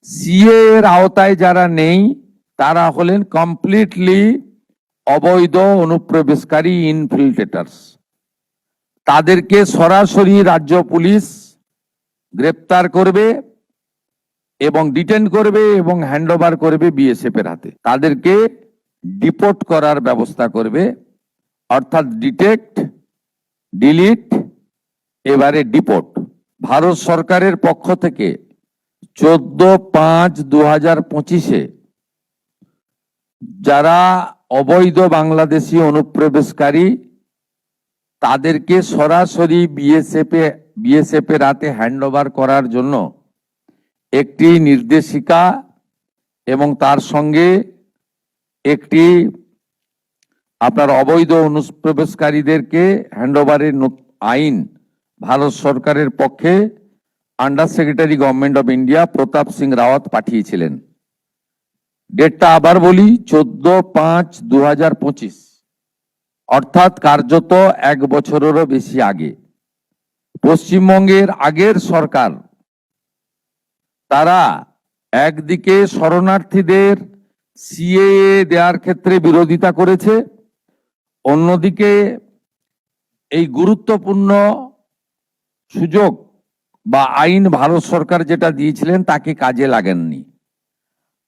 CA এর আওতায় যারা নেই তারা হলেন কমপ্লিটলি অবৈধ অনুপ্রবেশকারী ইনফিল্ট্রেটার্স। তাদেরকে সরাসরি রাজ্য পুলিশ গ্রেপ্তার করবে এবং ডিটেন করবে এবং হ্যান্ডওভার করবে বিএসএফ এর হাতে। তাদেরকে ডিপোর্ট করার ব্যবস্থা করবে, অর্থাৎ ডিটেক্ট, ডিলিট, এবারে ডিপোর্ট। ভারত সরকারের পক্ষ থেকে 14/5/2025 যারা অবৈধ বাংলাদেশি অনুপ্রবেশকারী তাদেরকে সরাসরি বিএসএফ এর হাতে হ্যান্ডওভার করার জন্য একটি নির্দেশিকা এবং তার সঙ্গে একটি আপনার অবৈধ অনুপ্রবেশকারীদেরকে হ্যান্ডওভারের আইন ভারত সরকারের পক্ষে under secretary government of India Pratap Singh Rawat পাঠিয়েছিলেন। ডেটটা আবার বলি, 14/5/2025, অর্থাৎ কার্যত 1 বছরেরও বেশি আগে। পশ্চিমবঙ্গের আগের সরকার তারা একদিকে শরণার্থীদের সিএএ দেওয়ার ক্ষেত্রে বিরোধিতা করেছে, অন্যদিকে এই গুরুত্বপূর্ণ সুযোগ বা আইন ভারত সরকার যেটা দিয়েছিলেন তাকে কাজে লাগেননি।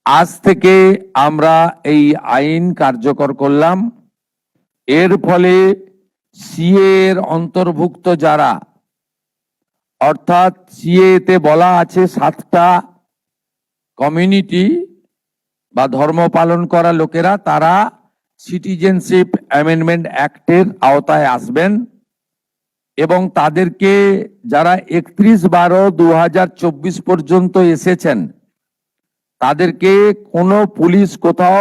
আজ থেকে আমরা এই আইন কার্যকর করলাম। এর ফলে সিএ এর অন্তর্ভুক্ত যারা, অর্থাৎ সিএ তে বলা আছে 7টা কমিউনিটি বা ধর্ম পালন করা লোকেরা, তারা সিটিজেনশিপ অ্যামেন্ডমেন্ট অ্যাক্টের আওতায় আসবেন এবং তাদেরকে যারা 31/12/2024 পর্যন্ত এসেছেন তাদেরকে কোনো পুলিশ কোথাও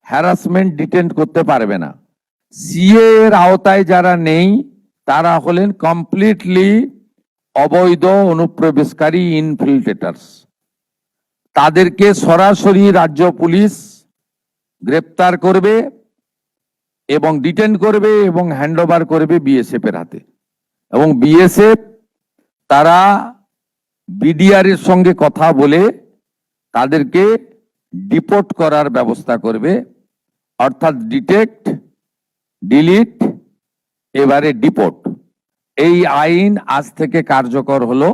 হ্যারাসমেন্ট ডিটেন্ট করতে পারবে না। সিএ এর আওতায় যারা নেই তারা হলেন কমপ্লিটলি অবৈধ অনুপ্রবেশকারী ইনফিল্ট্রেটার্স। তাদেরকে সরাসরি রাজ্য পুলিশ গ্রেপ্তার করবে এবং ডিটেন করবে এবং হ্যান্ডওভার করবে বিএসএফ এর হাতে। এবং বিএসএফ তারা বিডিআর এর সঙ্গে কথা বলে তাদেরকে ডিপোর্ট করার ব্যবস্থা করবে, অর্থাৎ ডিটেক্ট, ডিলিট, এবারে ডিপোর্ট। এই আইন আজ থেকে কার্যকর হলো।